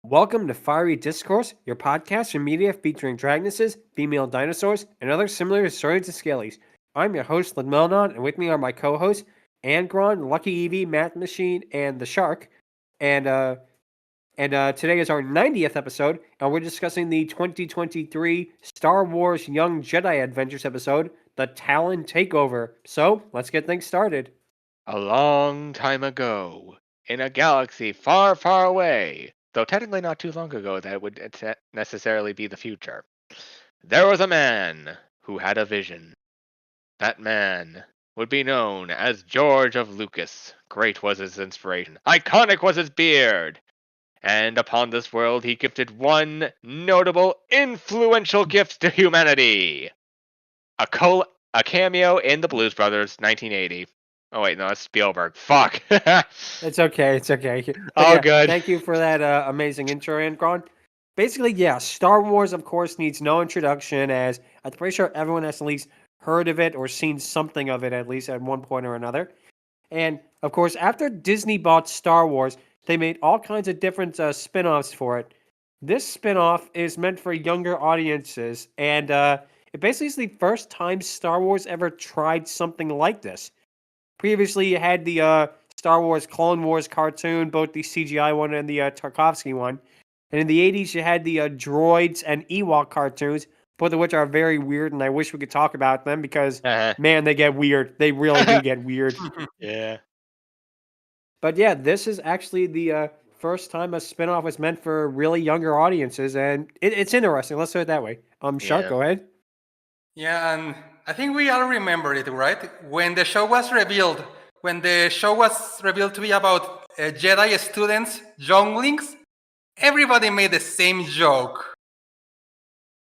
Welcome to Fiery Discourse, your podcast and media featuring dragonesses, female dinosaurs, and other similar saurians and scalies. I'm your host, Ludmillanon, and with me are my co-hosts, Angron, Lucky Eevee, Mathmachine, and the Shark. And today is our 90th episode, and we're discussing the 2023 Star Wars Young Jedi Adventures episode, the Talon Takeover. So, let's get things started. A long time ago, in a galaxy far, far away, though technically not too long ago that would necessarily be the future, there was a man who had a vision. That man would be known as George of Lucas. Great was his inspiration. Iconic was his beard. And upon this world he gifted one notable, influential gift to humanity. A cameo in The Blues Brothers, 1980. Oh wait, no, that's Spielberg. Fuck. It's okay. It's okay. Good. Thank you for that amazing intro, Angron. Basically, yeah, Star Wars, of course, needs no introduction, as I'm pretty sure everyone has at least heard of it or seen something of it at least at one point or another. And of course, after Disney bought Star Wars, they made all kinds of different spin-offs for it. This spin-off is meant for younger audiences, and it basically is the first time Star Wars ever tried something like this. Previously, you had the Star Wars Clone Wars cartoon, both the CGI one and the Tarkovsky one. And in the 80s, you had the droids and Ewok cartoons, both of which are very weird, and I wish we could talk about them because, man, they get weird. They really do get weird. Yeah. But yeah, this is actually the first time a spinoff was meant for really younger audiences, and it's interesting. Let's say it that way. Shark, Yeah. go ahead. Yeah, and I think we all remember it, right? When the show was revealed to be about Jedi students, younglings, everybody made the same joke.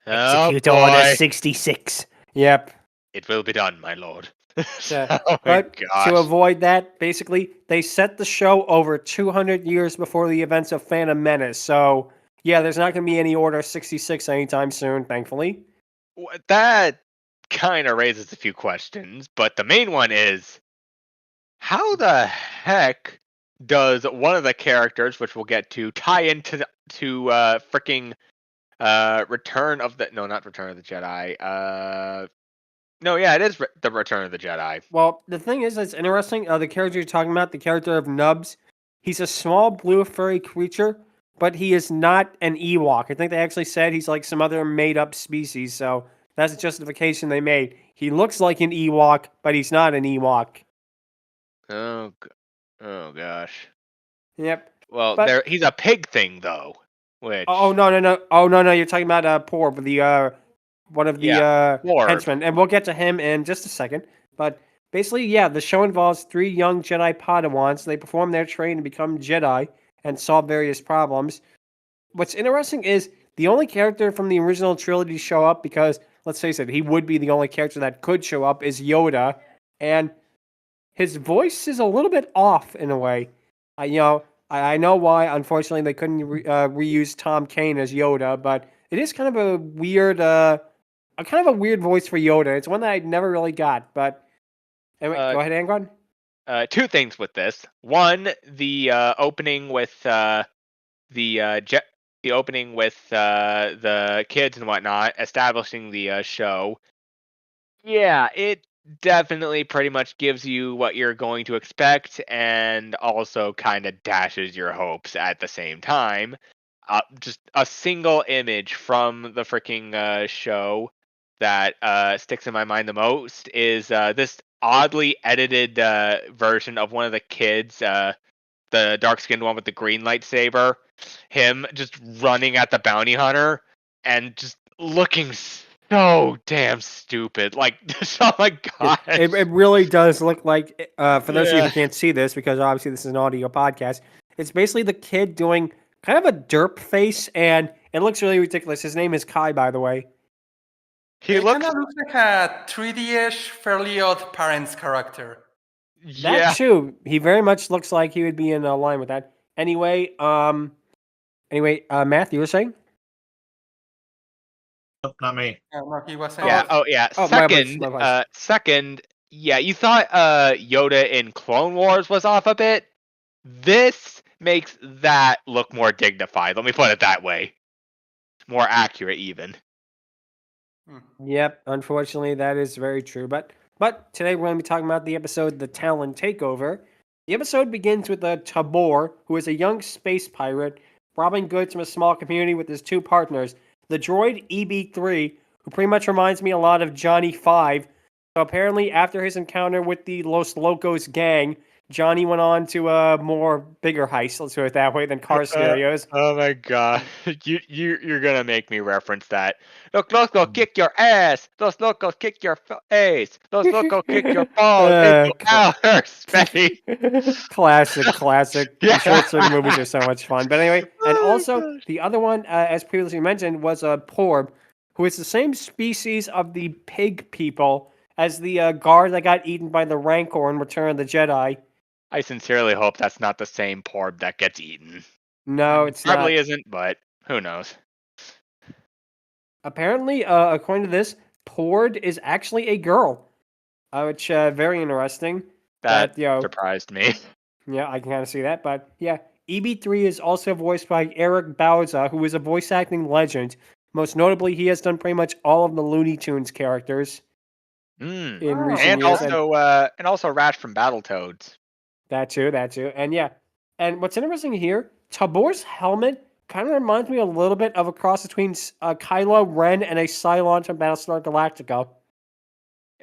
Execute Order 66. Yep. It will be done, my lord. But to avoid that, basically, they set the show over 200 years before the events of Phantom Menace. So, yeah, there's not going to be any Order 66 anytime soon, thankfully. That kind of raises a few questions, but the main one is, how the heck does one of the characters, which we'll get to, tie into freaking Return of the... No, not Return of the Jedi. No, yeah, it is the Return of the Jedi. Well, the thing is, it's interesting. The character you're talking about, the character of Nubs, he's a small blue furry creature, but he is not an Ewok. I think they actually said he's like some other made-up species, so that's the justification they made. He looks like an Ewok, but he's not an Ewok. Oh gosh. Yep. Well, he's a pig thing, though. Which... Oh, no. You're talking about Poor, the one of the henchmen, and we'll get to him in just a second. But basically, yeah, the show involves 3 young Jedi Padawans. They perform their training to become Jedi and solve various problems. What's interesting is the only character from the original trilogy to show up, because, let's face it, he would be the only character that could show up, is Yoda. And his voice is a little bit off in a way. I know why, unfortunately, they couldn't reuse Tom Kane as Yoda, but it is kind of a weird... kind of a weird voice for Yoda. It's one that I never really got, but anyway, go ahead, Angron. 2 things with this. One, the opening with the kids and whatnot, establishing the show. Yeah, it definitely pretty much gives you what you're going to expect, and also kind of dashes your hopes at the same time. Just a single image from the freaking show that sticks in my mind the most is this oddly edited version of one of the kids, the dark-skinned one with the green lightsaber, him just running at the bounty hunter and just looking so damn stupid. Like, oh my god. It really does look like, for those of you who can't see this, because obviously this is an audio podcast, it's basically the kid doing kind of a derp face, and it looks really ridiculous. His name is Kai, by the way. He kind of looks like a 3D-ish Fairly Odd Parents character. That too. He very much looks like he would be in line with that. Anyway, Matt, you were saying? Not me. No, he was saying. Yeah. Oh, yeah. Second, yeah, you thought Yoda in Clone Wars was off a bit. This makes that look more dignified. Let me put it that way. More accurate, even. Yep, unfortunately, that is very true. But today we're going to be talking about the episode "The Talon Takeover." The episode begins with a Taborr, who is a young space pirate, robbing goods from a small community with his two partners, the droid EB3, who pretty much reminds me a lot of Johnny 5. So apparently, after his encounter with the Los Locos gang, Johnny went on to a more bigger heist, let's put it that way, than car stereos. Oh my god. You're gonna make me reference that. Los locos kick your ass! Los locos kick your face! Los locos kick your balls into outer space! Classic. Yeah. The short circuit movies are so much fun. But anyway, and Oh my also gosh. the other one, as previously mentioned, was a Porb, who is the same species of the pig people as the guard that got eaten by the Rancor in Return of the Jedi. I sincerely hope that's not the same porb that gets eaten. No, it's Probably not. isn't, but who knows? Apparently, according to this, Pord is actually a girl, which very interesting. That you know, surprised me. yeah, I can kind of see that. But yeah, EB3 is also voiced by Eric Bauza, who is a voice acting legend. Most notably, he has done pretty much all of the Looney Tunes characters in recent years. And also Rash from Battletoads. That too. And yeah, and what's interesting here, Tabor's helmet kind of reminds me a little bit of a cross between Kylo Ren and a Cylon from Battlestar Galactica.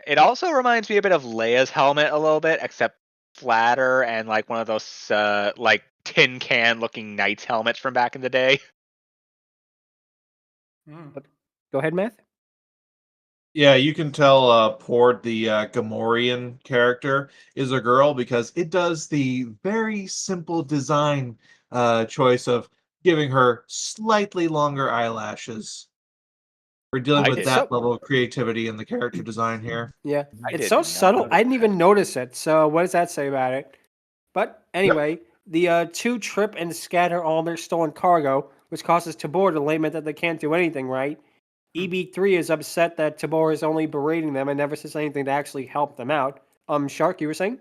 It also reminds me a bit of Leia's helmet a little bit, except flatter and like one of those like tin can looking knight's helmets from back in the day. Go ahead, Math. Yeah, you can tell Pord, the Gamorrean character, is a girl because it does the very simple design choice of giving her slightly longer eyelashes. We're dealing with that level of creativity in the character design here. Yeah, it's so subtle. I didn't even notice it. So what does that say about it? But anyway, the two trip and scatter all their stolen cargo, which causes Taborr to lament that they can't do anything right. EB3 is upset that Taborr is only berating them and never says anything to actually help them out. Shark, you were saying?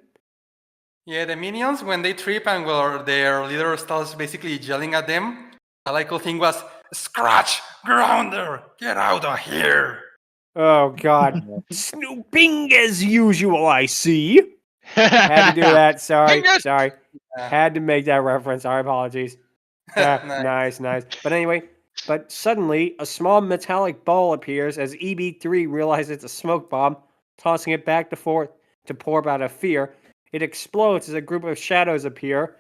Yeah, the minions, when they trip and where their leader starts basically yelling at them, the like thing was, "Scratch! Grounder! Get out of here!" Oh, God. Snooping as usual, I see. Had to do that. Sorry. Had to make that reference. Our apologies. Nice. But anyway, suddenly a small metallic ball appears as EB3 realizes it's a smoke bomb, tossing it back to forth to pour out of fear. It explodes as a group of shadows appear.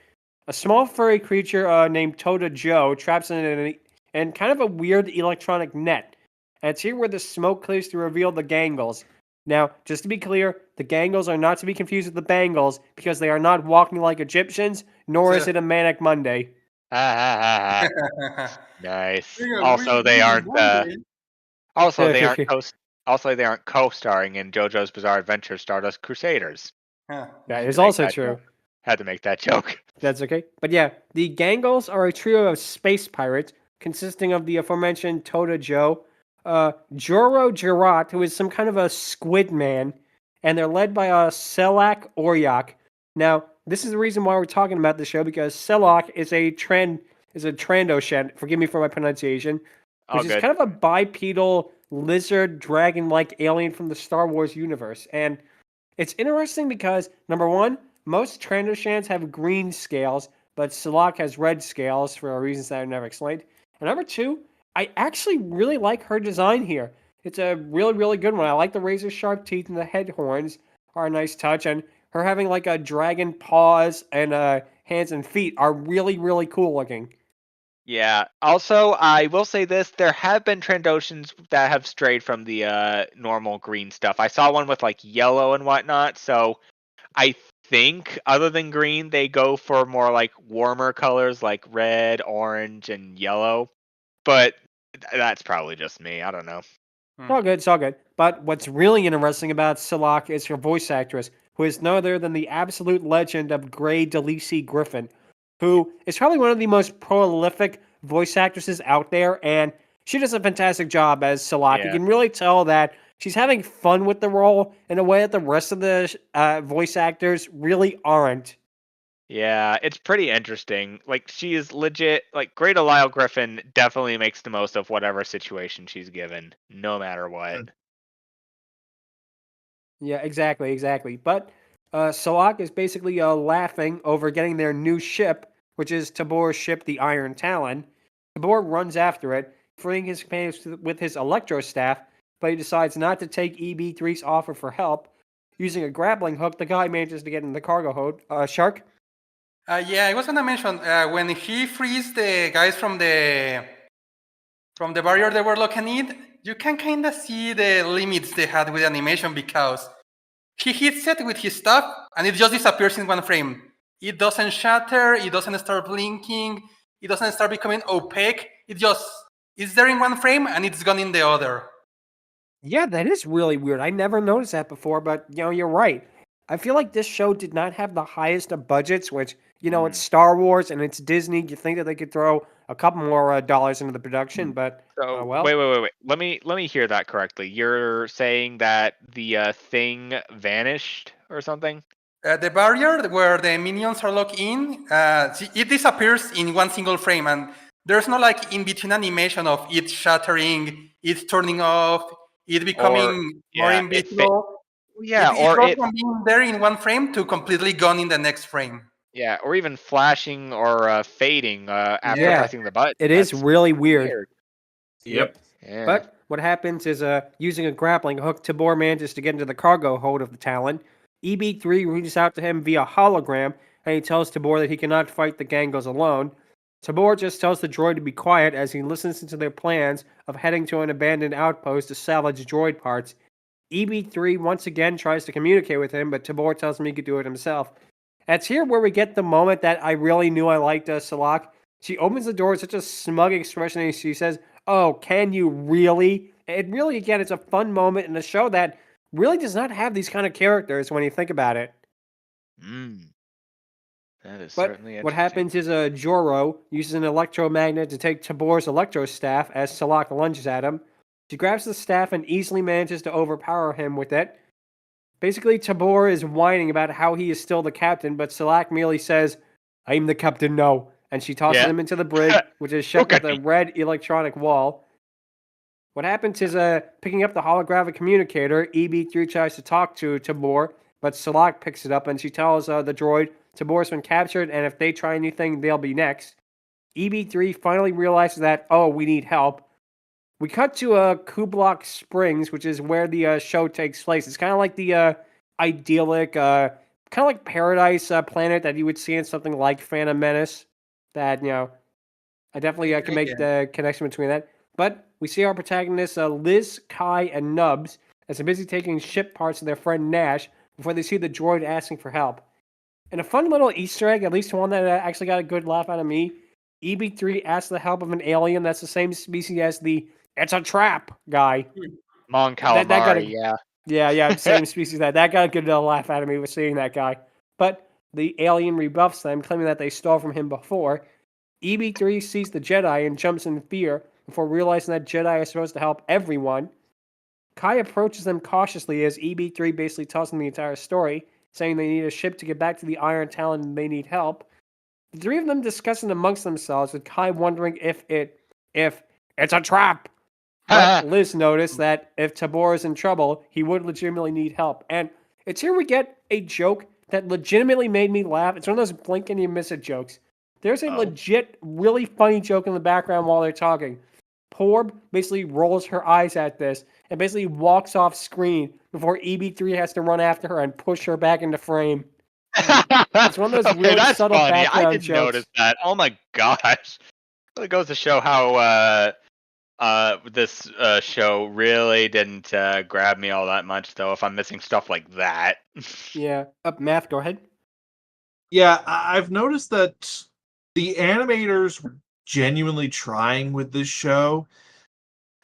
A small furry creature named Tota Joe traps in kind of a weird electronic net. And it's here where the smoke clears to reveal the Gangles. Now, just to be clear, the Gangles are not to be confused with the Bangles because they are not walking like Egyptians, nor is it a Manic Monday. Nice. Also, they aren't. They aren't co-starring in JoJo's Bizarre Adventure: Stardust Crusaders. That is also true. Had to make that joke. That's okay. But yeah, the Gangles are a trio of space pirates consisting of the aforementioned Tota Joe, Joro Gerat, who is some kind of a squid man, and they're led by Sellaccc Oryak. Now, this is the reason why we're talking about the show, because Sellaccc is a Trandoshan, forgive me for my pronunciation, which is kind of a bipedal lizard dragon-like alien from the Star Wars universe. And it's interesting because, number one, most Trandoshans have green scales, but Sellaccc has red scales for reasons that I've never explained. And number two, I actually really like her design here. It's a really, really good one. I like the razor-sharp teeth and the head horns are a nice touch, and her having like a dragon paws and hands and feet are really, really cool looking. Yeah. Also, I will say this: there have been Trandoshans that have strayed from the normal green stuff. I saw one with like yellow and whatnot. So I think, other than green, they go for more like warmer colors like red, orange, and yellow. But that's probably just me. I don't know. It's all good. But what's really interesting about Sellaccc is her voice actress, who is no other than the absolute legend of Grey Delisi Griffin, who is probably one of the most prolific voice actresses out there, and she does a fantastic job as Sellaccc. Yeah. You can really tell that she's having fun with the role in a way that the rest of the voice actors really aren't. Yeah, it's pretty interesting. Like, she is legit. Like, Great Lyle Griffin definitely makes the most of whatever situation she's given, no matter what. Yeah, exactly. But Sellaccc is basically laughing over getting their new ship, which is Taborr's ship, the Iron Talon. Taborr runs after it, freeing his companions with his electro staff, but he decides not to take EB3's offer for help. Using a grappling hook, the guy manages to get in the cargo hold. Shark? Yeah, I was gonna mention when he frees the guys from the barrier they were looking in, you can kind of see the limits they had with animation because he hits it with his stuff and it just disappears in one frame. It doesn't shatter, it doesn't start blinking, it doesn't start becoming opaque. It just is there in one frame and it's gone in the other. Yeah, that is really weird. I never noticed that before, but you're right. I feel like this show did not have the highest of budgets, which it's Star Wars and it's Disney. You think that they could throw a couple more dollars into the production, but So well, wait. Let me hear that correctly. You're saying that the thing vanished or something? The barrier where the minions are locked in, it disappears in one single frame, and there's no like in between animation of it shattering, it turning off, it becoming more invisible. It goes from being there in one frame to completely gone in the next frame. Yeah, or even flashing or fading after pressing the button. It is really weird. Yep. Yeah. But what happens is, using a grappling hook, Taborr manages to get into the cargo hold of the Talon. EB3 reaches out to him via hologram, and he tells Taborr that he cannot fight the Gangos alone. Taborr just tells the droid to be quiet as he listens to their plans of heading to an abandoned outpost to salvage droid parts. EB3 once again tries to communicate with him, but Taborr tells him he could do it himself. And it's here where we get the moment that I really knew I liked Sellaccc. She opens the door with such a smug expression, and she says, "Oh, can you really?" It really, again, it's a fun moment in a show that really does not have these kind of characters when you think about it. That is But certainly interesting. what happens is Joro uses an electromagnet to take Taborr's electro staff as Sellaccc lunges at him. She grabs the staff and easily manages to overpower him with it. Basically, Taborr is whining about how he is still the captain, but Sellaccc merely says, "I'm the captain now," and she tosses him into the brig, which is shut with a red electronic wall. What happens is, picking up the holographic communicator, EB3 tries to talk to Taborr, but Sellaccc picks it up and she tells the droid Taborr's been captured, and if they try anything, they'll be next. EB3 finally realizes that, we need help. We cut to Kublok Springs, which is where the show takes place. It's kind of like the idyllic, kind of like paradise planet that you would see in something like Phantom Menace. That, I definitely can make the connection between that. But we see our protagonists, Liz, Kai, and Nubs, as they're busy taking ship parts of their friend Nash before they see the droid asking for help. And a fun little Easter egg, at least one that actually got a good laugh out of me, EB3 asks the help of an alien that's the same species as the "It's a trap" guy. Mon Calamari, Yeah, same species that. That got a good laugh out of me with seeing that guy. But the alien rebuffs them, claiming that they stole from him before. EB3 sees the Jedi and jumps in fear before realizing that Jedi are supposed to help everyone. Kai approaches them cautiously as EB3 basically tells them the entire story, saying they need a ship to get back to the Iron Talon and they need help. The three of them discussing amongst themselves, with Kai wondering if it's a trap. But Liz noticed that if Taborr is in trouble, he would legitimately need help. And it's here we get a joke that legitimately made me laugh. It's one of those blink and you miss it jokes. There's a legit, really funny joke in the background while they're talking. Porb basically rolls her eyes at this and basically walks off screen before EB3 has to run after her and push her back into frame. It's one of those really subtle background I didn't jokes. notice that. Oh my gosh. It goes to show how this show really didn't grab me all that much, though, if I'm missing stuff like that. Yeah. Math, go ahead. Yeah, I've noticed that the animators were genuinely trying with this show.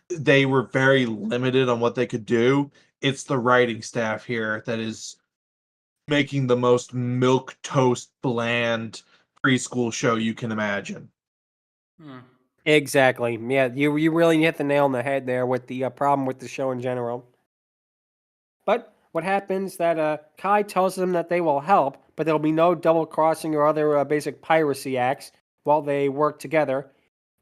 They were very limited on what they could do. It's the writing staff here that is making the most milquetoast bland preschool show you can imagine. Exactly. Yeah, you really hit the nail on the head there with the problem with the show in general. But what happens that Kai tells them that they will help, but there'll be no double crossing or other basic piracy acts while they work together.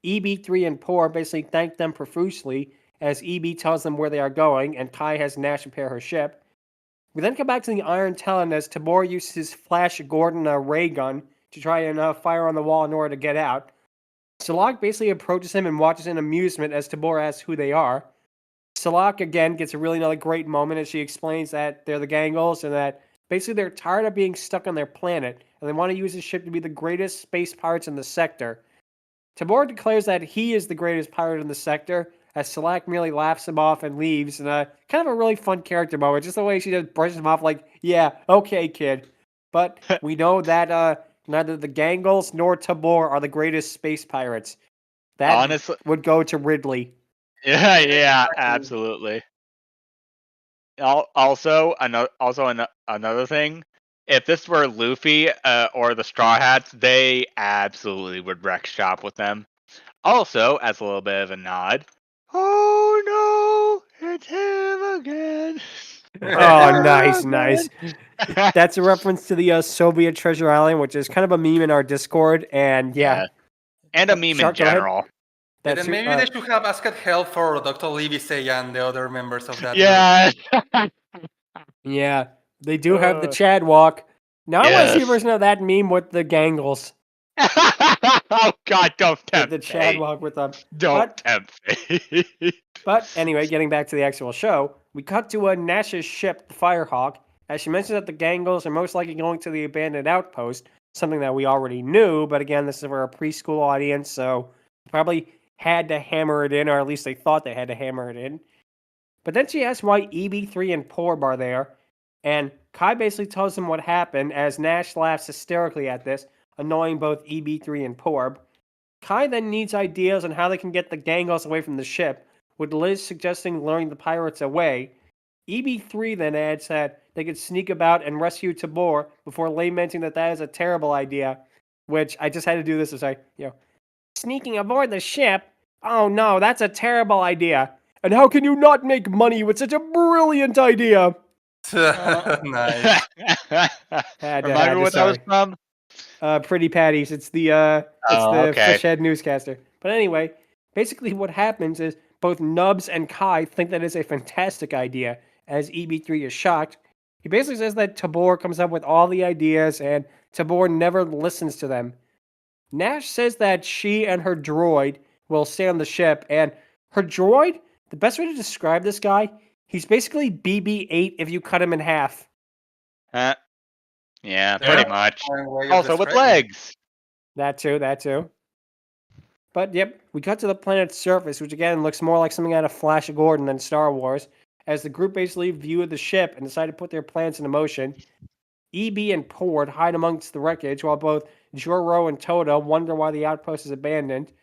EB3 and Poor basically thank them profusely as EB tells them where they are going, and Kai has Nash repair her ship. We then come back to the Iron Talon as Taborr uses his Flash Gordon ray gun to try and fire on the wall in order to get out. Sellaccc basically approaches him and watches in amusement as Taborr asks who they are. Sellaccc again gets a really another great moment as she explains that they're the Gangles and that basically they're tired of being stuck on their planet and they want to use the ship to be the greatest space pirates in the sector. Taborr declares that he is the greatest pirate in the sector as Sellaccc merely laughs him off and leaves in a kind of a really fun character moment. Just the way she just brushes him off like, yeah, okay, kid. But we know that neither the Gangles nor Taborr are the greatest space pirates. That Honestly, would go to Ridley. yeah, absolutely. Also, another thing. If this were Luffy or the Straw Hats, they absolutely would wreck shop with them. Also, as a little bit of a nod, oh no, it's him again. Oh, nice. That's a reference to the Soviet Treasure Island, which is kind of a meme in our Discord, and yeah. And a meme Shark, in general. Then maybe they should have asked help for Dr. Livesey and the other members of that. Yeah. Yeah, they do have the Chad walk. Now I want to see a Yes. version of that meme with the Gangles. Oh God, don't tempt The Chad me. walk with them. Don't tempt me. But anyway, getting back to the actual show, we cut to Nash's ship, the Firehawk, as she mentions that the Gangles are most likely going to the abandoned outpost, something that we already knew, but again, this is for a preschool audience, so probably had to hammer it in, or at least they thought they had to hammer it in. But then she asks why EB3 and Porb are there, and Kai basically tells them what happened, as Nash laughs hysterically at this, annoying both EB3 and Porb. Kai then needs ideas on how they can get the Gangles away from the ship, with Liz suggesting luring the pirates away. EB3 then adds that they could sneak about and rescue Taborr before lamenting that is a terrible idea, which I just had to do this as sneaking aboard the ship? Oh no, that's a terrible idea. And how can you not make money with such a brilliant idea? Nice. Remind me what that was from? Pretty Patties. It's the okay. fish head newscaster. But anyway, basically what happens is both Nubs and Kai think that is a fantastic idea, as EB3 is shocked. He basically says that Taborr comes up with all the ideas and Taborr never listens to them. Nash says that she and her droid will stay on the ship, and her droid, the best way to describe this guy, he's basically BB-8 if you cut him in half. Yeah, pretty much. Also with describing. legs. That too. But yep, we cut to the planet's surface, which again looks more like something out of Flash Gordon than Star Wars, as the group basically view the ship and decide to put their plans into motion. EB and Pord hide amongst the wreckage while both Joro and Toda wonder why the outpost is abandoned.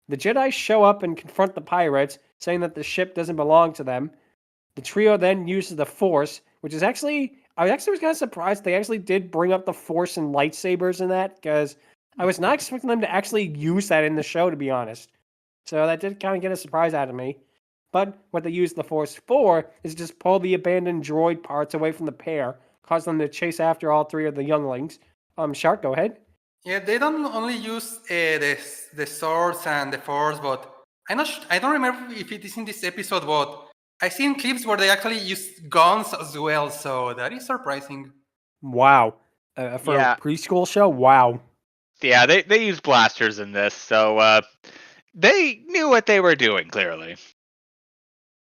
The Jedi show up and confront the pirates, saying that the ship doesn't belong to them. The trio then uses the Force, which is actually... I was kind of surprised they actually did bring up the Force and lightsabers in that, because I was not expecting them to actually use that in the show, to be honest. So that did kind of get a surprise out of me. But what they use the Force for is just pull the abandoned droid parts away from the pair, cause them to chase after all three of the younglings. Shark, go ahead. Yeah, they don't only use the swords and the force, but I don't remember if it is in this episode, but I've seen clips where they actually use guns as well, so that is surprising. Wow. For a preschool show? Wow. Yeah, they use blasters in this, so they knew what they were doing, clearly.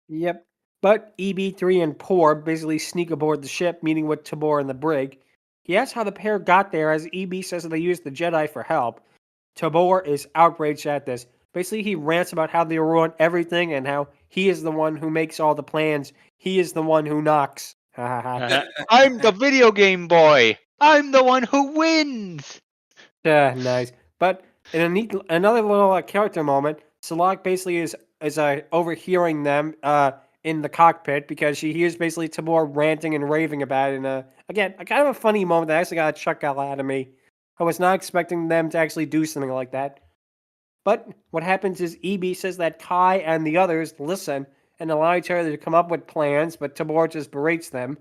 Yep. But EB3 and Poor basically sneak aboard the ship, meeting with Taborr and the brig. He asks how the pair got there, as EB says that they used the Jedi for help. Taborr is outraged at this. Basically, he rants about how they ruin everything and how he is the one who makes all the plans. He is the one who knocks. I'm the video game boy. I'm the one who wins. Nice. But in another little character moment, Sellaccc basically is overhearing them in the cockpit because she hears basically Taborr ranting and raving about it. And again, a kind of a funny moment that actually got a chuckle out of me. I was not expecting them to actually do something like that. But what happens is EB says that Kai and the others listen and allow each other to come up with plans, but Taborr just berates them.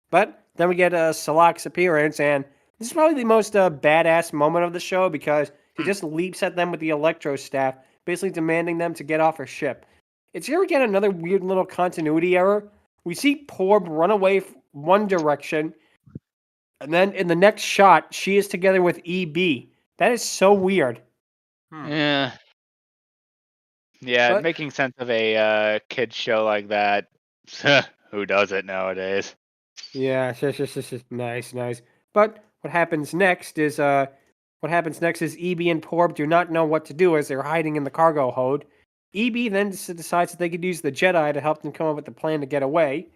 But then we get Sellacc's appearance, and This is probably the most badass moment of the show because he just leaps at them with the electro staff, basically demanding them to get off her ship. It's here again another weird little continuity error. We see Porb run away one direction, and then in the next shot, she is together with EB. That is so weird. Yeah. Yeah, But- making sense of a kids show like that. Who does it nowadays? Yeah, nice. But what happens next is EB and Porb do not know what to do as they're hiding in the cargo hold. EB then decides that they could use the Jedi to help them come up with a plan to get away.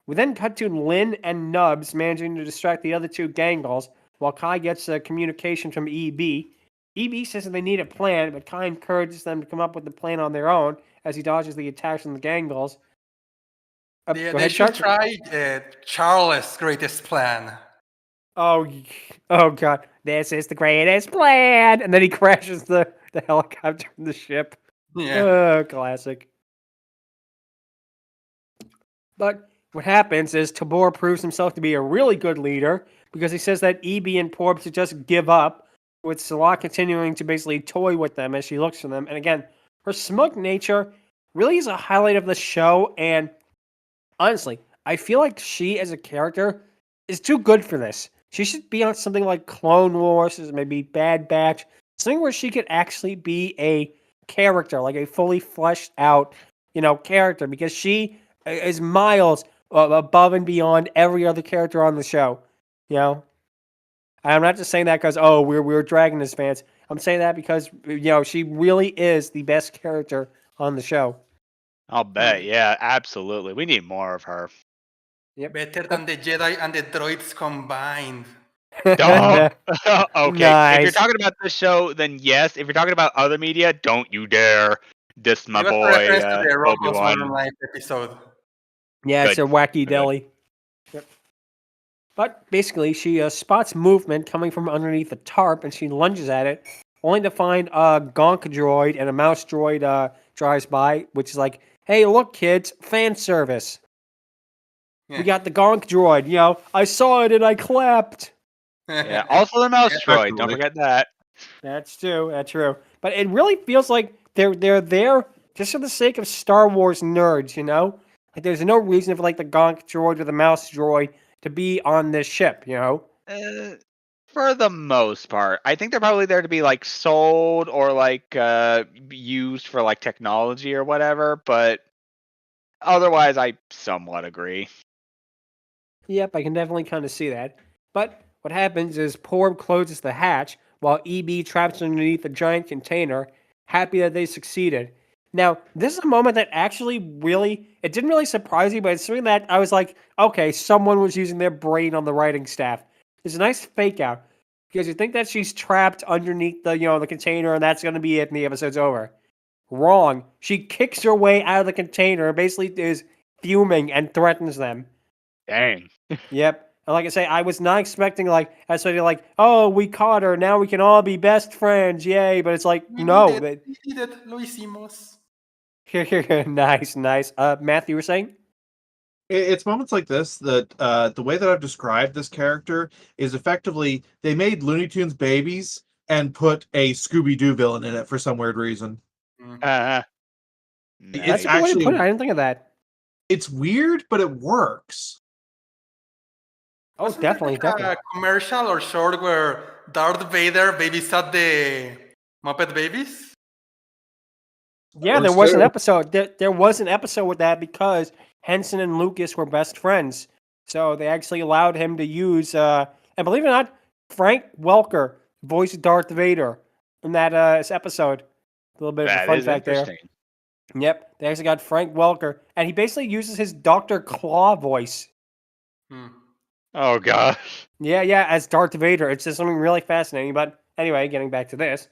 We then cut to Lin and Nubs managing to distract the other two Gangles while Kai gets communication from EB. EB says that they need a plan, but Kai encourages them to come up with the plan on their own as he dodges the attacks from the Gangles. They should try Charles' greatest plan. Oh God! This is the greatest plan, and then he crashes the helicopter from the ship. Yeah. Classic. But what happens is Taborr proves himself to be a really good leader because he says that EB and Porb should just give up, with Sellaccc continuing to basically toy with them as she looks for them. And again, her smug nature really is a highlight of the show. And honestly, I feel like she as a character is too good for this. She should be on something like Clone Wars, maybe Bad Batch, something where she could actually be a character, like a fully fleshed out, character, because she is miles above and beyond every other character on the show. I'm not just saying that because we're Dragoness fans. I'm saying that because she really is the best character on the show. I'll bet. Yeah, absolutely. We need more of her. Yep. Better than the Jedi and the droids combined. Okay. If Nice. you're talking about this show, then yes. If you're talking about other media, don't you dare diss my It was a boy reference to the Robo's Obi-Wan. Modern Life episode. Yeah, it's Good. a wacky Good. deli. Yep. But basically, she spots movement coming from underneath the tarp, and she lunges at it, only to find a gonk droid and a mouse droid drives by, which is like, hey, look, kids, fan service. Yeah. We got the gonk droid, I saw it and I clapped. Yeah. Also the mouse droid. Don't Effectively. forget that. That's true. But it really feels like they're there just for the sake of Star Wars nerds, Like there's no reason for like the gonk droid or the mouse droid to be on this ship, For the most part, I think they're probably there to be like sold or like used for like technology or whatever. But otherwise, I somewhat agree. Yep, I can definitely kind of see that. But what happens is Porb closes the hatch while EB traps underneath a giant container, happy that they succeeded. Now, this is a moment that actually it didn't really surprise me, but it's something that I was like, okay, someone was using their brain on the writing staff. It's a nice fake out because you think that she's trapped underneath the container and that's going to be it and the episode's over. Wrong. She kicks her way out of the container and basically is fuming and threatens them. Dang. Yep. And like I say, I was not expecting oh, we caught her. Now we can all be best friends. Yay. But it's like, no. We did it. Lo hicimos. Nice. Matthew, you were saying? It's moments like this that the way that I've described this character is effectively they made Looney Tunes babies and put a Scooby-Doo villain in it for some weird reason. That's It's a good way to actually- put it. I didn't think of that. It's weird, but it works. Oh, Wasn't there definitely. a commercial or short where Darth Vader babysat the Muppet babies? Yeah, there was an episode. There was an episode with that because Henson and Lucas were best friends. So they actually allowed him to use, and believe it or not, Frank Welker voiced Darth Vader in that episode. A little bit of a fun fact there. Yep, they actually got Frank Welker, and he basically uses his Dr. Claw voice. Oh gosh. Yeah, as Darth Vader. It's just something really fascinating. But anyway, getting back to this.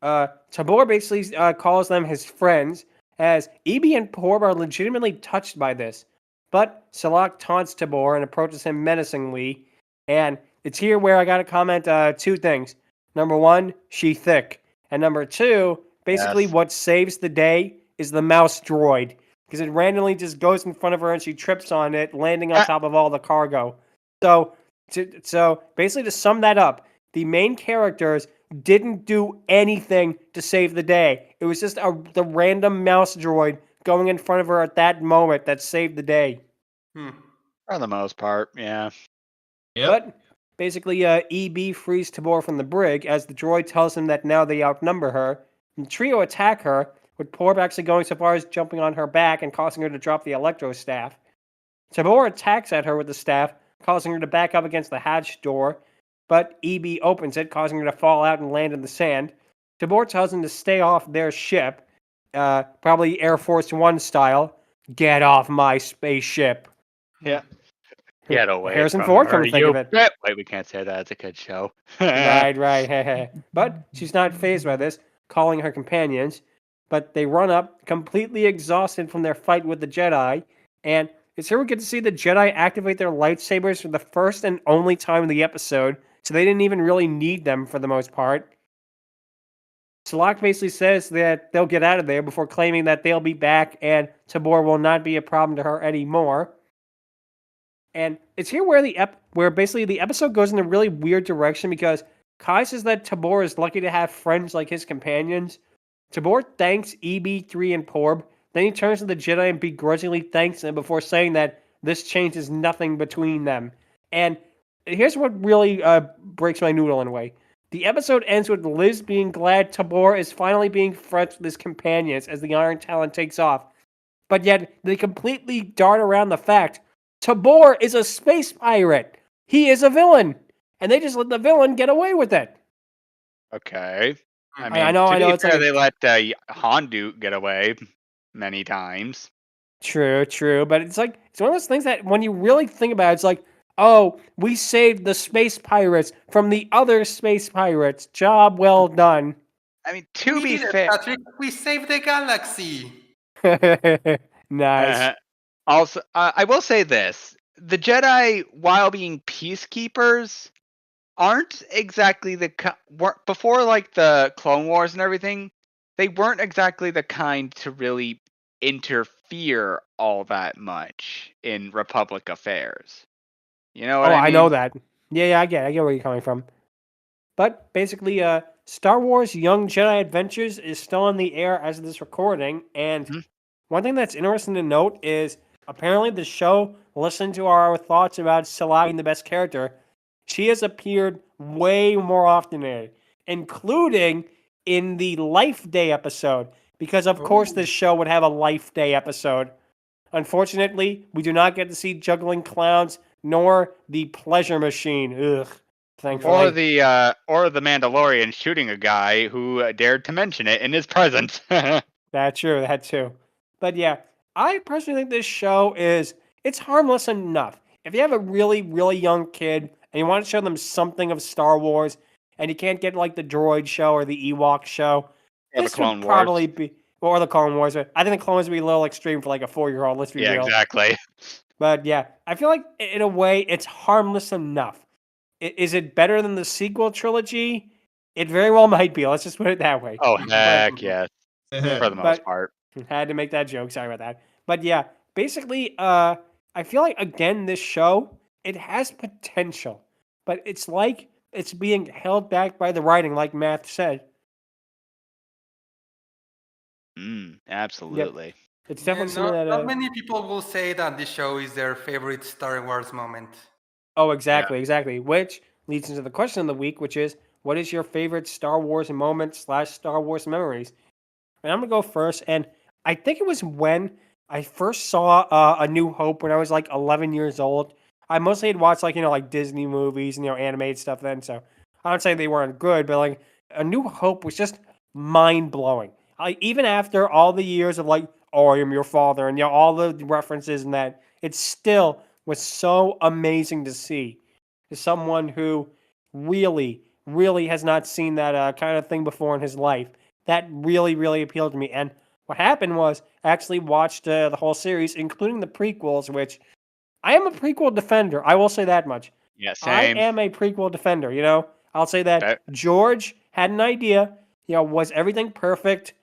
Taborr basically calls them his friends, as EB and Porb are legitimately touched by this. But Sellaccc taunts Taborr and approaches him menacingly. And it's here where I got to comment two things. Number one, she thick. And number two, basically what saves the day is the mouse droid. Because it randomly just goes in front of her and she trips on it, landing on top of all the cargo. So So basically, to sum that up, the main characters didn't do anything to save the day. It was just the random mouse droid going in front of her at that moment that saved the day. For the most part, yeah. Yep. But basically, EB frees Taborr from the brig as the droid tells him that now they outnumber her. And the trio attack her, with Porb actually going so far as jumping on her back and causing her to drop the electro staff. Taborr attacks at her with the staff, causing her to back up against the hatch door, but EB opens it, causing her to fall out and land in the sand. Taborr tells him to stay off their ship, probably Air Force One style. Get off my spaceship. Yeah. Get away Harrison from Ford, her, come to think you of it. bit. Wait, we can't say that. It's a good show. Right. But she's not fazed by this, calling her companions. But they run up, completely exhausted from their fight with the Jedi. And it's here we get to see the Jedi activate their lightsabers for the first and only time in the episode. So they didn't even really need them for the most part. Sellaccc basically says that they'll get out of there before claiming that they'll be back and Taborr will not be a problem to her anymore. And it's here where basically the episode goes in a really weird direction because Kai says that Taborr is lucky to have friends like his companions. Taborr thanks EB3 and Porb. Then he turns to the Jedi and begrudgingly thanks them before saying that this changes nothing between them. And here's what really breaks my noodle in a way. The episode ends with Liz being glad Taborr is finally being friends with his companions as the Iron Talon takes off. But yet they completely dart around the fact Taborr is a space pirate. He is a villain. And they just let the villain get away with it. Okay. I I mean, know, to I know, be it's fair, like they let Hondo get away many times. True. But it's like, it's one of those things that when you really think about it, it's like, oh, we saved the space pirates from the other space pirates. Job well done. I mean, to We be did it, fair, Patrick. We saved the galaxy. Nice. also, I will say this. The Jedi, while being peacekeepers, aren't exactly before like the Clone Wars and everything, they weren't exactly the kind to really interfere all that much in Republic affairs. You know what I mean? I know that. Yeah, I get where you're coming from. But basically, Star Wars Young Jedi Adventures is still in the air as of this recording. And one thing that's interesting to note is apparently the show listened to our thoughts about Sellaccc being the best character. She has appeared way more often in it, including in the Life Day episode. Because, of course, this show would have a Life Day episode. Unfortunately, we do not get to see juggling clowns nor the pleasure machine. Ugh. Thankfully. Or the Mandalorian shooting a guy who dared to mention it in his presence. That too. But yeah, I personally think this show it's harmless enough. If you have a really, really young kid and you want to show them something of Star Wars and you can't get like the droid show or the Ewok show, Or the this Clone would Wars. probably be or the Clone Wars. I think the Clone Wars would be a little extreme for like a 4-year-old, let's be Yeah, real. exactly. But yeah, I feel like in a way it's harmless enough. Is it better than the sequel trilogy? It very well might be. Let's just put it that way. Oh, heck yes. For the most But- part. Had to make that joke. Sorry about that. But yeah, basically, I feel like again this show it has potential, but it's like it's being held back by the writing, like Math said. Absolutely. It's Yeah, definitely something that. not many people will say that this show is their favorite Star Wars moment. Oh, exactly. Which leads into the question of the week, which is, what is your favorite Star Wars moment / Star Wars memories? And I'm gonna go first, and I think it was when I first saw A New Hope when I was like 11 years old. I mostly had watched like Disney movies and animated stuff then, so I don't say they weren't good, but like A New Hope was just mind blowing. Even after all the years of like, oh, I am your father, and all the references and that, it still was so amazing to see. As someone who really, really has not seen that kind of thing before in his life, that really, really appealed to me. And what happened was I actually watched the whole series, including the prequels, which I am a prequel defender. I will say that much. Yeah, same. I am a prequel defender. I'll say that Okay. George had an idea. Was everything perfect?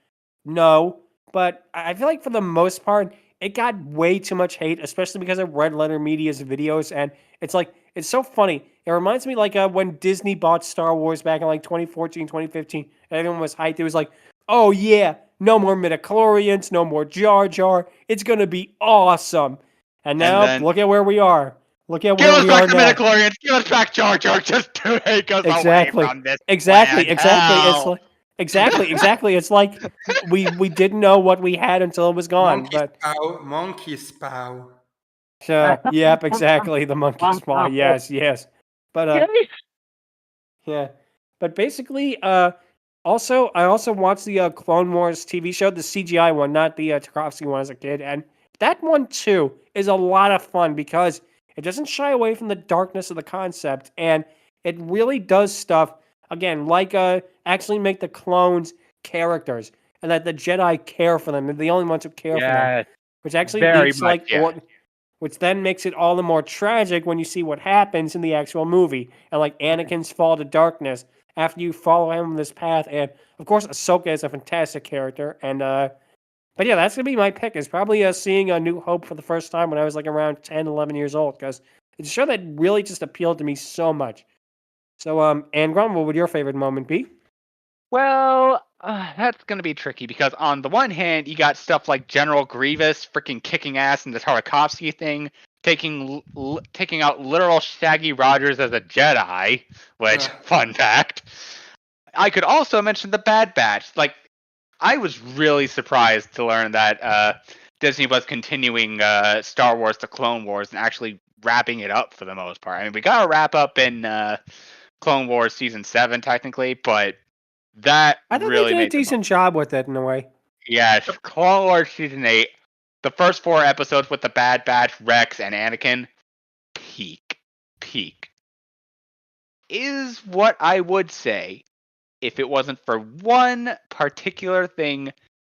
No, but I feel like for the most part, it got way too much hate, especially because of Red Letter Media's videos. And it's like, it's so funny. It reminds me like when Disney bought Star Wars back in like 2014, 2015, and everyone was hyped. It was like, oh yeah, no more midichlorians, no more Jar Jar. It's gonna be awesome. And now then- look at where we are. Look at Give where us we are back the now. midichlorians. Give us back Jar Jar. Just to take us Exactly. away from this Exactly. land. It's Hell. like exactly. It's like we didn't know what we had until it was gone. Monkey spow. So, yep, exactly. The monkey spaw. Yes. But yeah. But basically, I also watched the Clone Wars TV show, the CGI one, not the Tarkovsky one as a kid, and that one too is a lot of fun because it doesn't shy away from the darkness of the concept, and it really does stuff again like actually make the clones characters, and that the Jedi care for them. They're the only ones who care for them, which actually very leads to, much, like yeah. which then makes it all the more tragic when you see what happens in the actual movie, and like Anakin's fall to darkness after you follow him on this path, and of course Ahsoka is a fantastic character, and but yeah, that's gonna be my pick. Is probably seeing A New Hope for the first time when I was like around 10, 11 years old, because it's a show that really just appealed to me so much. So, Angron, what would your favorite moment be? Well, that's going to be tricky because on the one hand, you got stuff like General Grievous freaking kicking ass in the Tartakovsky thing, taking out literal Shaggy Rogers as a Jedi, which, fun fact. I could also mention the Bad Batch. Like, I was really surprised to learn that Disney was continuing Star Wars: The Clone Wars and actually wrapping it up for the most part. I mean, we got a wrap up in Clone Wars Season 7, technically, but that I thought really they did a made decent job with it in a way. Yes, Clone Wars Season 8, the first 4 episodes with the Bad Batch, Rex, and Anakin, peak. Is what I would say if it wasn't for one particular thing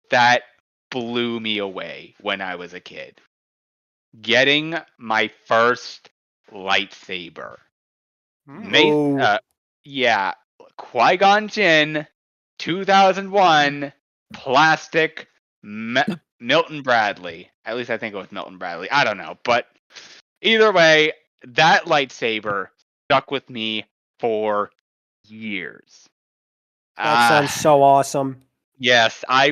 that blew me away when I was a kid. Getting my first lightsaber. Yeah, Qui-Gon Jinn, 2001, plastic, Milton Bradley. At least I think it was Milton Bradley. I don't know. But either way, that lightsaber stuck with me for years. That sounds so awesome. Yes, I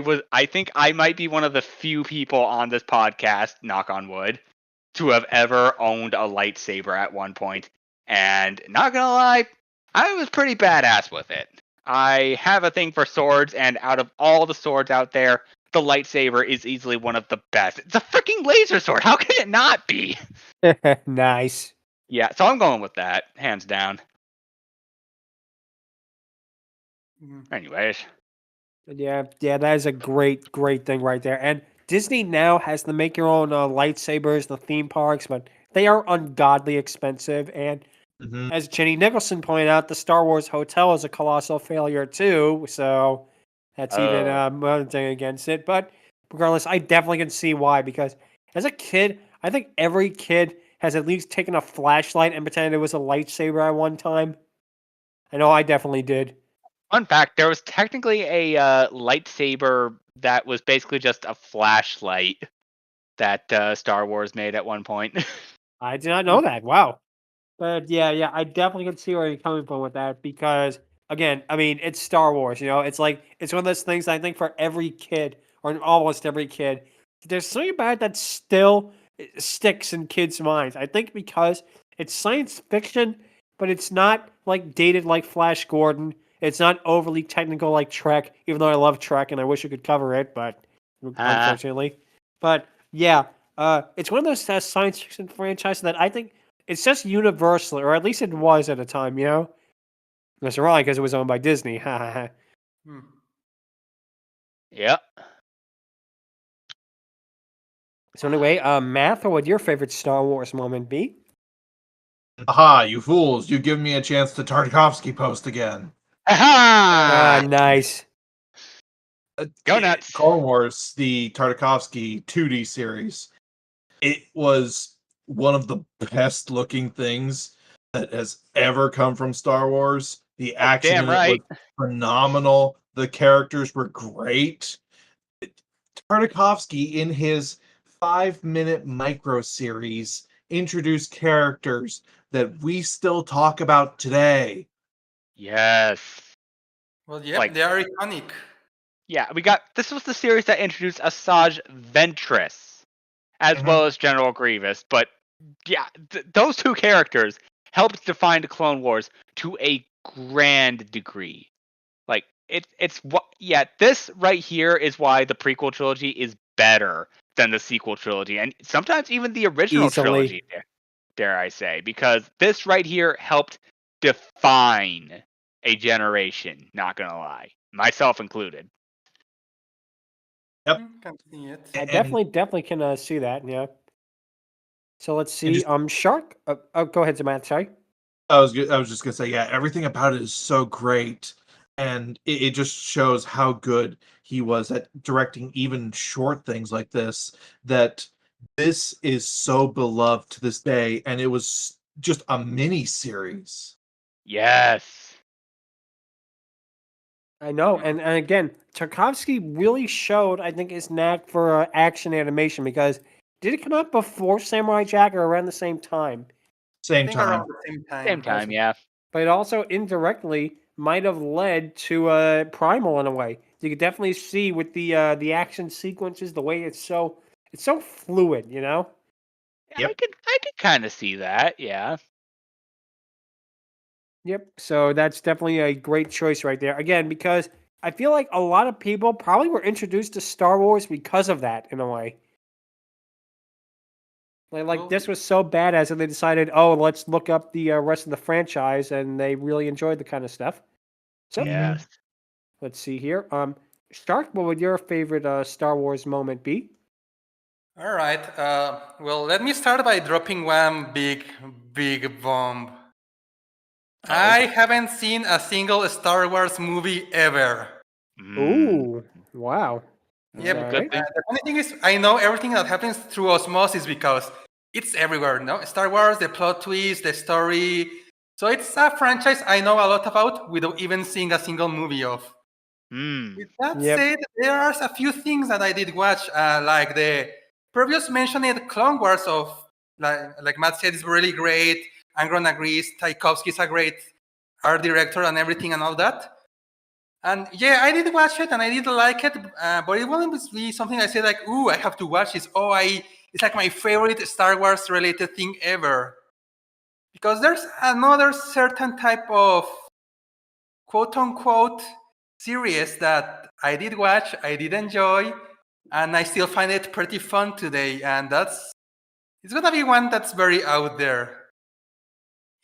think I might be one of the few people on this podcast, knock on wood, to have ever owned a lightsaber at one point. And not gonna lie, I was pretty badass with it. I have a thing for swords, and out of all the swords out there, the lightsaber is easily one of the best. It's a freaking laser sword. How can it not be? Nice. Yeah, so I'm going with that, hands down. Anyways. Yeah, that is a great thing right there. And Disney now has the make your own lightsabers, the theme parks, but they are ungodly expensive. And as Jenny Nicholson pointed out, the Star Wars Hotel is a colossal failure too. So that's even one thing against it. But regardless, I definitely can see why. Because as a kid, I think every kid has at least taken a flashlight and pretended it was a lightsaber at one time. I know I definitely did. Fun fact, there was technically a lightsaber that was basically just a flashlight that Star Wars made at one point. I did not know that. Wow. But yeah, I definitely can see where you're coming from with that because, again, I mean, it's Star Wars, you know? It's like, it's one of those things I think for every kid, or almost every kid, there's something about it that still sticks in kids' minds. I think because it's science fiction, but it's not, like, dated like Flash Gordon. It's not overly technical like Trek, even though I love Trek and I wish we could cover it, but unfortunately. But yeah, it's one of those science fiction franchises that I think it's just universal, or at least it was at a time, you know? That's wrong because it was owned by Disney. Yep. So anyway, Math, what would your favorite Star Wars moment be? Aha, you fools, you give me a chance to Tartakovsky post again. Aha! Nice. Go nuts. Clone Wars, the Tartakovsky 2D series. It was one of the best looking things that has ever come from Star Wars. The action damn right. was phenomenal. The characters were great. Tartakovsky, in his 5-minute micro series, introduced characters that we still talk about today. Yes. Well, yep, Like- they are iconic. Yeah, this was the series that introduced Asajj Ventress, as Mhm. well as General Grievous. But yeah, those two characters helped define the Clone Wars to a grand degree. Like it's what this right here is why the prequel trilogy is better than the sequel trilogy, and sometimes even the original Easily. trilogy. Dare I say, because this right here helped define a generation. Not gonna lie, myself included. Yep. Can see it. I And- definitely can see that. Yeah. So let's see. just- Shark. Go ahead, Matt. Sorry. I was just gonna say, yeah, everything about it is so great, and it just shows how good he was at directing even short things like this. That this is so beloved to this day, and it was just a mini series. Yes. I know, and again, Tarkovsky really showed, I think, his knack for action animation because did it come out before Samurai Jack or around the same time? I Same think time. around the same time. Same time, yeah. But it also indirectly might have led to Primal in a way. You could definitely see with the action sequences, the way it's so fluid, you know. I could kind of see that, yeah. Yep. So that's definitely a great choice right there. Again, because I feel like a lot of people probably were introduced to Star Wars because of that in a way. Like this was so badass that they decided, oh, let's look up the rest of the franchise, and they really enjoyed the kind of stuff. So Yes. let's see here. Stark, what would your favorite Star Wars moment be? All right. Well, let me start by dropping one big bomb. I haven't seen a single Star Wars movie ever. Ooh, wow. Yep. All good right. thing. The funny thing is, I know everything that happens through osmosis because it's everywhere. No, Star Wars, the plot twist, the story. So it's a franchise I know a lot about without even seeing a single movie of. With that Yep. said, there are a few things that I did watch, like the previous mentioned Clone Wars of, like Matt said, is really great. Angron agrees. Tchaikovsky's a great art director and everything and all that. And yeah, I did watch it and I did like it, but it wouldn't be something I said like, "Ooh, I have to watch this." It's like my favorite Star Wars related thing ever. Because there's another certain type of quote unquote series that I did watch, I did enjoy, and I still find it pretty fun today. And it's gonna be one that's very out there.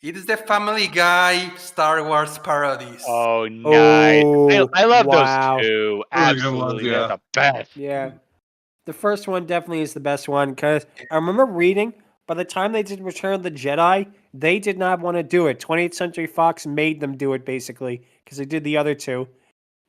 It is the Family Guy Star Wars parodies. Oh, nice. Oh, I love wow. those two. Those are good ones, Absolutely. yeah. They're the best. Yeah. The first one definitely is the best one because I remember reading by the time they did Return of the Jedi, they did not want to do it. 20th Century Fox made them do it basically because they did the other two.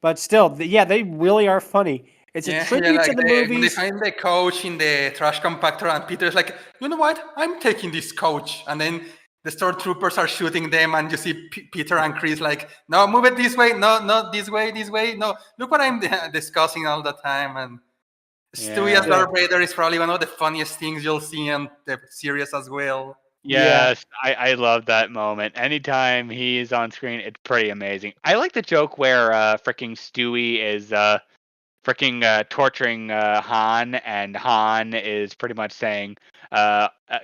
But still, yeah, they really are funny. It's a tribute like to the when they movies. find the coach in the trash compactor, and Peter's like, "You know what? I'm taking this coach." And then the stormtroopers are shooting them, and you see Peter and Chris like, "No, move it this way. No, not this way. This way. No, look what I'm discussing all the time." And Stewie as Yeah. Darth Vader is probably one of the funniest things you'll see in the series as well. Yes, I love that moment. Anytime he's on screen, it's pretty amazing. I like the joke where freaking Stewie is torturing Han, and Han is pretty much saying,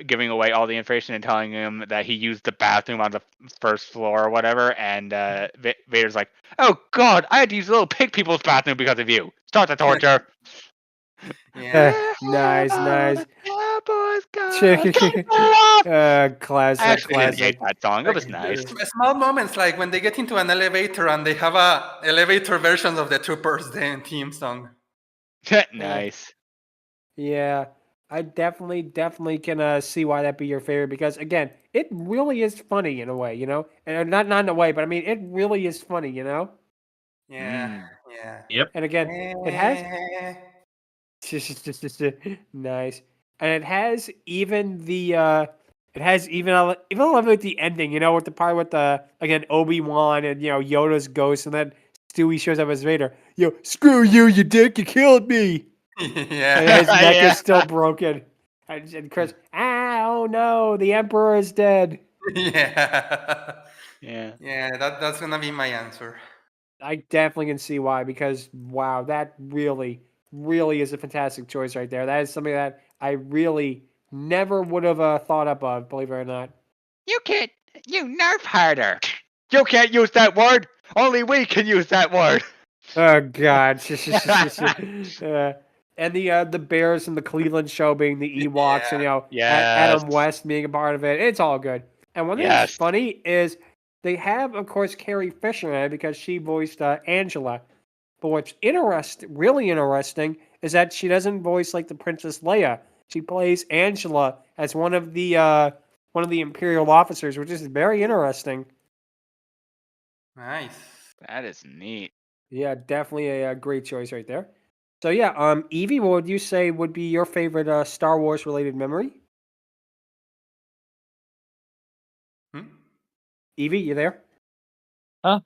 giving away all the information and telling him that he used the bathroom on the first floor or whatever. And Vader's like, "Oh God, I had to use little pig people's bathroom because of you. Start the torture." Yeah. Nice. I Classic, actually didn't classic. hate that song. It was nice. Small moments like when they get into an elevator and they have a elevator version of the Troopers then theme song. Nice. Yeah, I definitely can see why that be your favorite because again, it really is funny in a way, you know, and not in a way, but I mean, it really is funny, you know. Yeah. Yep. And again, it has Eh. nice, and it has even it has even I love like the ending, you know, with the part with the again Obi-Wan and Yoda's ghost, and then Stewie shows up as Vader. Yo, screw you, you dick! You killed me. Yeah. And his neck Yeah. is still broken. And Chris, oh no, the Emperor is dead. Yeah. Yeah. Yeah, that's gonna be my answer. I definitely can see why, because wow, that really, really is a fantastic choice right there. That is something that I really never would have thought up of, believe it or not. You can't. You nerf harder. You can't use that word. Only we can use that word. Oh God! And the Bears and the Cleveland show being the Ewoks, and Yes. Adam West being a part of it. It's all good. And one thing that's Yes. funny is they have, of course, Carrie Fisher in it because she voiced Angela. But what's really interesting, is that she doesn't voice like the Princess Leia. She plays Angela as one of the Imperial officers, which is very interesting. Nice. That is neat. Yeah, definitely a great choice right there. So yeah, Evie, what would you say would be your favorite Star Wars related memory? Hmm? Evie, you there? Huh?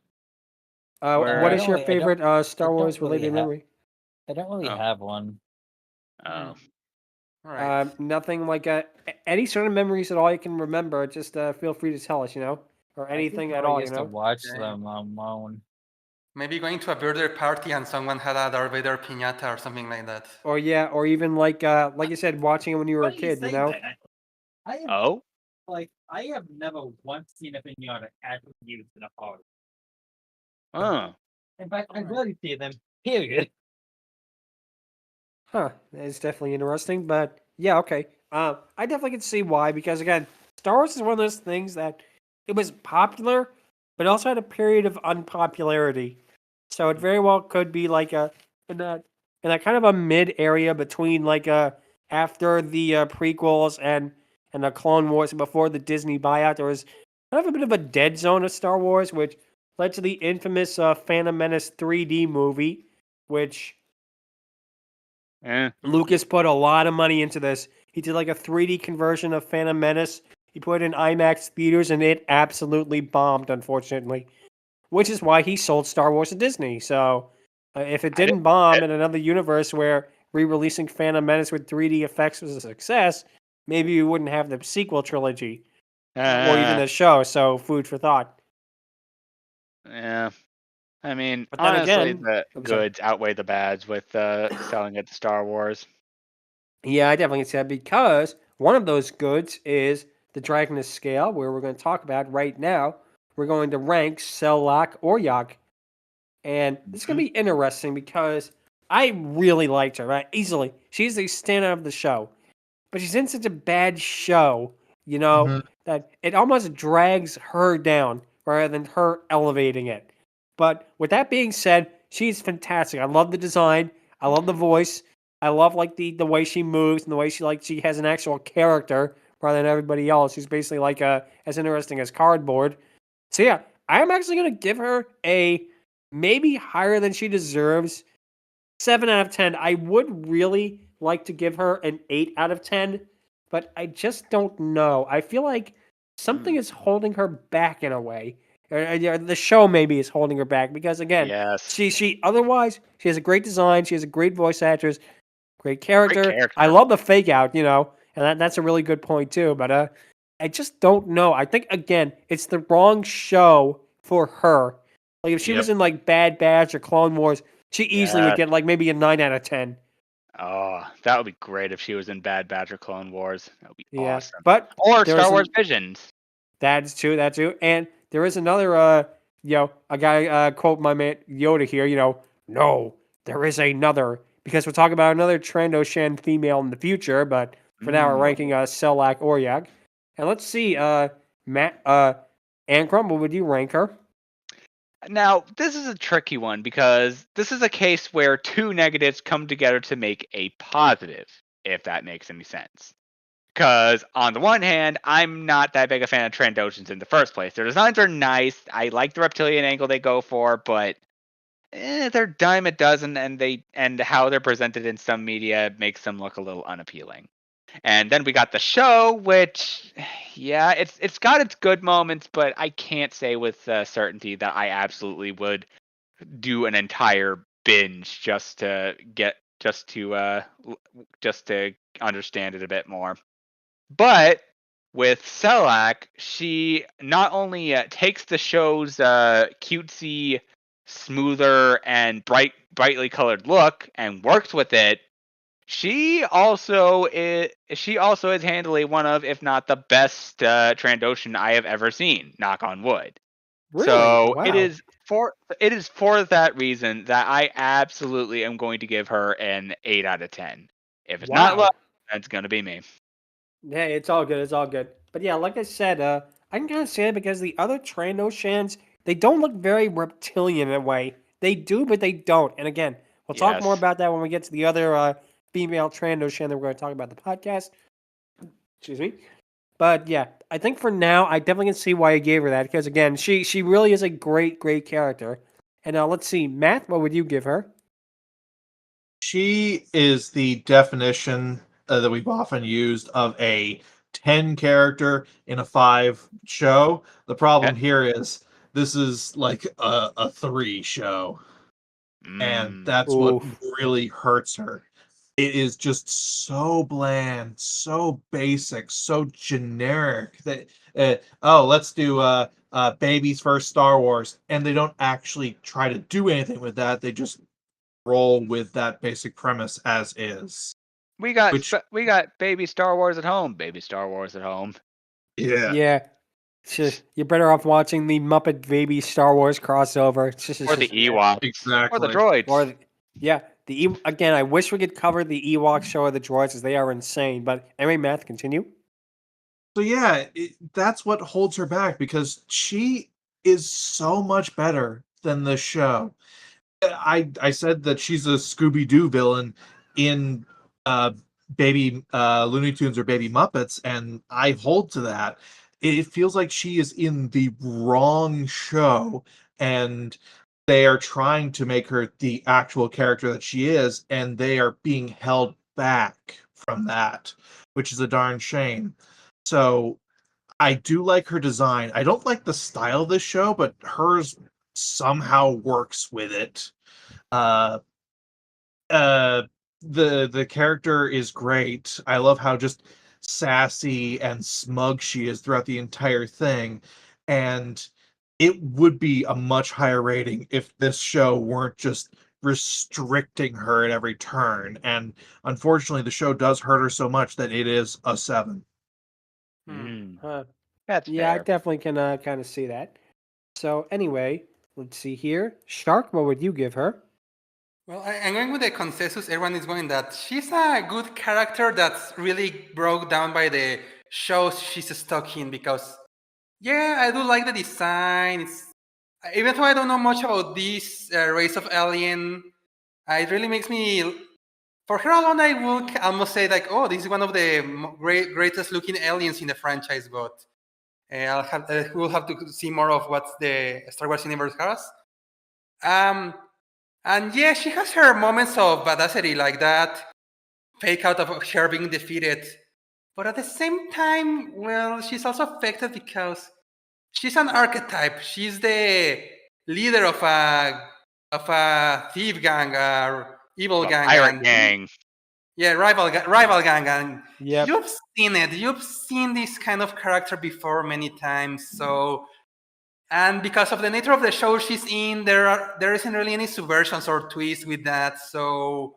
What I is your I don't- favorite Star don't Wars really related have- memory? I don't really Oh. have one. Oh. All right. Nothing like any sort of memories at all you can remember. Just feel free to tell us, or anything at all, I used to watch Okay. them alone. Maybe going to a birthday party and someone had a Darth Vader piñata or something like that. Or yeah, or even like you said, watching it when you were a kid. I have, Oh. I have never once seen a pinata actually used in a party. Oh. In fact, I rarely see them. Period. Huh, it's definitely interesting, but yeah, okay. I definitely can see why, because again, Star Wars is one of those things that it was popular, but also had a period of unpopularity. So it very well could be like in that kind of a mid area between after the prequels and the Clone Wars, before the Disney buyout. There was kind of a bit of a dead zone of Star Wars, which led to the infamous Phantom Menace 3D movie, which Eh. Lucas put a lot of money into this. He did like a 3D conversion of Phantom Menace. He put it in IMAX theaters, and it absolutely bombed, unfortunately. Which is why he sold Star Wars to Disney. So, if it didn't bomb in another universe where re-releasing Phantom Menace with 3D effects was a success, maybe we wouldn't have the sequel trilogy or even the show. So, food for thought. Yeah. I mean, But then honestly, again- the I'm sorry. goods outweigh the bads with selling it to Star Wars. Yeah, I definitely can see that, because one of those goods is the Dragoness Scale, where we're going to talk about right now. We're going to rank Sellaccc or Yak. And this is going to be interesting because I really liked her, right? Easily. She's the standout of the show. But she's in such a bad show, that it almost drags her down rather than her elevating it. But with that being said, she's fantastic. I love the design. I love the voice. I love the way she moves and the way she has an actual character rather than everybody else who's basically as interesting as cardboard. So yeah, I'm actually gonna give her a maybe higher than she deserves. 7 out of 10. I would really like to give her an 8 out of 10, but I just don't know. I feel like something is holding her back in a way. Or the show maybe is holding her back, because again, Yes. she otherwise she has a great design, she has a great voice actress, great character. character. I love the fake out, and that's a really good point too. But I just don't know. I think again, it's the wrong show for her. Like if she was in Bad Batch or Clone Wars, she easily would get maybe a 9 out of 10. Oh, that would be great if she was in Bad Batch or Clone Wars. That would be Yeah, awesome. but Or there Star is Wars Visions. That's true. That's true. And there is another, a guy quote my man Yoda here. No, there is another, because we're talking about another Trandoshan female in the future. But for now, we're ranking Sellaccc or Yak. And let's see, Matt, Angron, what would you rank her? Now, this is a tricky one because this is a case where two negatives come together to make a positive, if that makes any sense. Because on the one hand, I'm not that big a fan of Trandoshans in the first place. Their designs are nice. I like the reptilian angle they go for, but they're dime a dozen, and how they're presented in some media makes them look a little unappealing. And then we got the show, which, yeah, it's got its good moments, but I can't say with certainty that I absolutely would do an entire binge just to understand it a bit more. But with Sellaccc, she not only takes the show's cutesy, smoother, and brightly colored look and works with it. She also is handily one of, if not the best Trandoshan I have ever seen. Knock on wood. Really? So Wow. it is for that reason that I absolutely am going to give her an 8 out of 10. If it's not Wow. love, that's gonna be me. Hey, it's all good. It's all good. But yeah, like I said, I can kind of say it because the other Trandoshans, they don't look very reptilian in a way. They do, but they don't. And again, we'll talk more Yes. about that when we get to the other female Trandoshan that we're going to talk about in the podcast. Excuse me. But yeah, I think for now, I definitely can see why you gave her that because again, she really is a great character. And let's see, Matt, what would you give her? She is the definition that we've often used of a 10 character in a 5 show. The problem here is this is like a 3 show, and Mm. that's what Oof. really hurts her. It is just so bland, so basic, so generic that let's do baby's first Star Wars, and they don't actually try to do anything with that. They just roll with that basic premise as is. We got Which- we got baby Star Wars at home. Baby Star Wars at home. Yeah. Yeah. It's just, you're better off watching the Muppet Baby Star Wars crossover. It's just, Or the Ewoks. Exactly. Or the droids. Or yeah, again, I wish we could cover the Ewok show or the droids as they are insane. But anyway, Matt, continue. So yeah, that's what holds her back because she is so much better than the show. I said that she's a Scooby Doo villain in Baby Looney Tunes or Baby Muppets, and I hold to that. It feels like she is in the wrong show, and they are trying to make her the actual character that she is, and they are being held back from that, which is a darn shame. So I do like her design. I don't like the style of this show, but hers somehow works with it. The character is great. I love how just sassy and smug she is throughout the entire thing, and it would be a much higher rating if this show weren't just restricting her at every turn. And unfortunately, the show does hurt her so much that it is a 7. Huh. That's Yeah, I fair. definitely can kind of see that. So anyway, let's see here. Shark, what would you give her? Well, I'm going with the consensus. Everyone is going that she's a good character that's really broke down by the shows she's stuck in because, yeah, I do like the design. Even though I don't know much about this race of alien, it really makes me. For her alone, I will almost say like, oh, this is one of the greatest looking aliens in the franchise. But we'll have to see more of what the Star Wars universe has. And yeah, she has her moments of badassery like that, fake out of her being defeated. But at the same time, well, she's also affected because she's an archetype. She's the leader of a thief gang, evil gang, Pirate and gang. yeah, rival gang, and Yep. you've seen it. You've seen this kind of character before many times. So, and because of the nature of the show she's in, there isn't really any subversions or twists with that. So,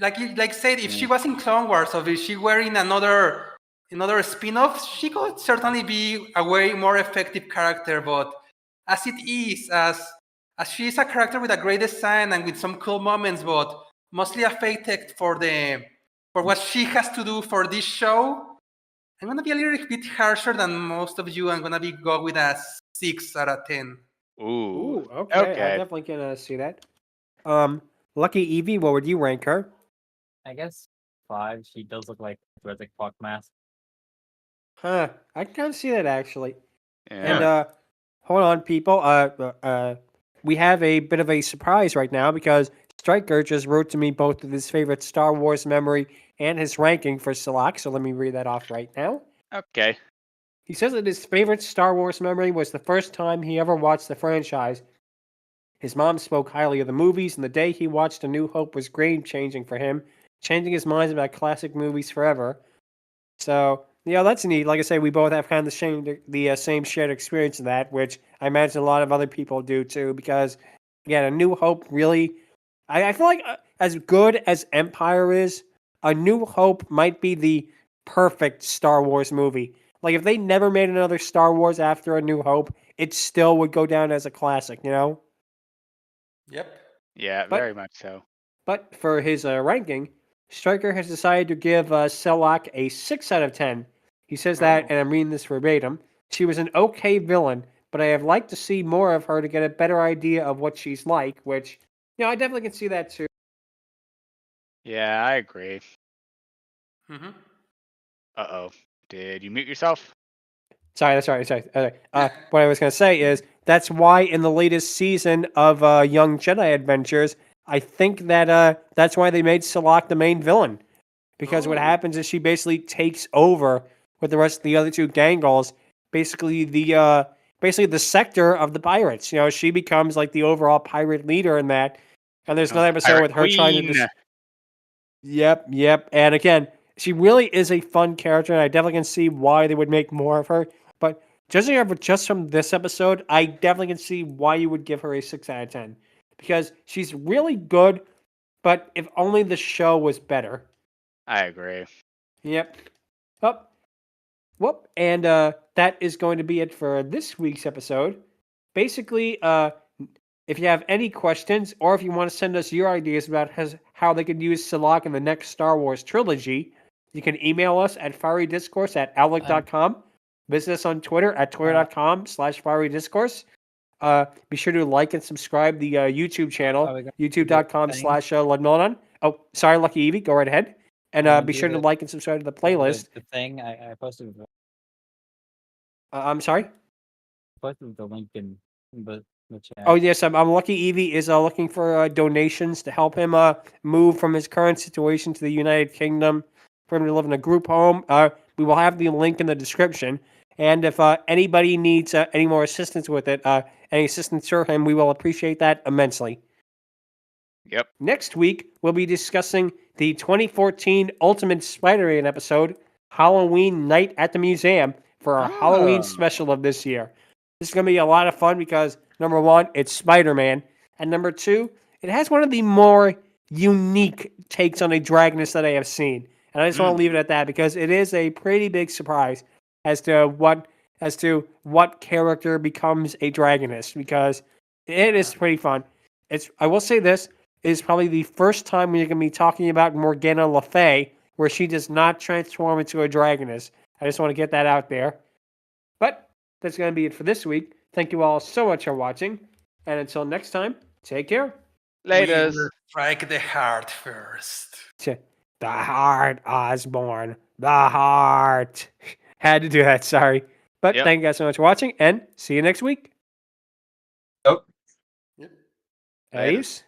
like said, if she was in Clone Wars or if she were in another spin-off, she could certainly be a way more effective character. But as it is, as she's a character with a great design and with some cool moments, but mostly affected for what she has to do for this show, I'm gonna be a little bit harsher than most of you. I'm gonna go with a 6 out of 10. Ooh, okay. I Okay. definitely can see that. Lucky Eevee, what would you rank her? I guess 5. She does look like a Jurassic Park mask. Huh. I can kind of see that actually. Yeah. And hold on, people. We have a bit of a surprise right now because Striker just wrote to me both of his favorite Star Wars memory and his ranking for Sellaccc. So let me read that off right now. Okay. He says that his favorite Star Wars memory was the first time he ever watched the franchise. His mom spoke highly of the movies, and the day he watched A New Hope was game-changing for him, changing his mind about classic movies forever. So Yeah, that's neat. Like I say, we both have kind of the same shared experience in that, which I imagine a lot of other people do too. Because again, A New Hope really, I feel like as good as Empire is, A New Hope might be the perfect Star Wars movie. Like if they never made another Star Wars after A New Hope, it still would go down as a classic. You know. Yep. Yeah, But- very much so. But for his ranking, Stryker has decided to give Sellaccc a 6 out of 10. He says that, Oh. and I'm reading this verbatim, she was an okay villain, but I have liked to see more of her to get a better idea of what she's like, which, I definitely can see that too. Yeah, I agree. Mm-hmm. Uh-oh. Did you mute yourself? Sorry. What I was going to say is that's why in the latest season of Young Jedi Adventures, I think that that's why they made Sellaccc the main villain. Because what Oh. happens is she basically takes over with the rest of the other two Gangals, basically the sector of the pirates. She becomes like the overall pirate leader in that. And there's another episode Pirate with her trying to Queen. Yep. And again, she really is a fun character, and I definitely can see why they would make more of her. But judging her just from this episode, I definitely can see why you would give her a 6 out of 10. Because she's really good, but if only the show was better. I agree. Yep. Up. Whoop. And that is going to be it for this week's episode. Basically, if you have any questions or if you want to send us your ideas about how they could use Sellaccc in the next Star Wars trilogy, you can email us at fierydiscourse@outlook.com. Visit us on Twitter at twitter.com/fierydiscourse. Be sure to like and subscribe the YouTube channel, youtube.com/Ludmillanon. Oh, sorry, Lucky Eevee. Go right ahead. And be sure to like and subscribe to the playlist. The thing I posted I'm sorry? the link in the chat. Oh, yes. I'm Lucky Eevee is looking for donations to help him move from his current situation to the United Kingdom, for him to live in a group home. We will have the link in the description. And if anybody needs any more assistance with it, any assistance for him, we will appreciate that immensely. Yep. Next week, we'll be discussing the 2014 Ultimate Spider-Man episode, Halloween Night at the Museum, for our Halloween special of this year. This is going to be a lot of fun because, number one, it's Spider-Man, and number two, it has one of the more unique takes on a Dragoness that I have seen. And I just want to leave it at that because it is a pretty big surprise as to what character becomes a Dragoness, because it is pretty fun. I will say this, it is probably the first time we're going to be talking about Morgana Le Fay, where she does not transform into a Dragoness. I just want to get that out there. But that's going to be it for this week. Thank you all so much for watching. And until next time, take care. Laters. We will strike the heart first. The heart, Osborne. The heart. Had to do that, sorry. But Yep. thank you guys so much for watching, and see you next week. Nope. Yep. Later. Adios.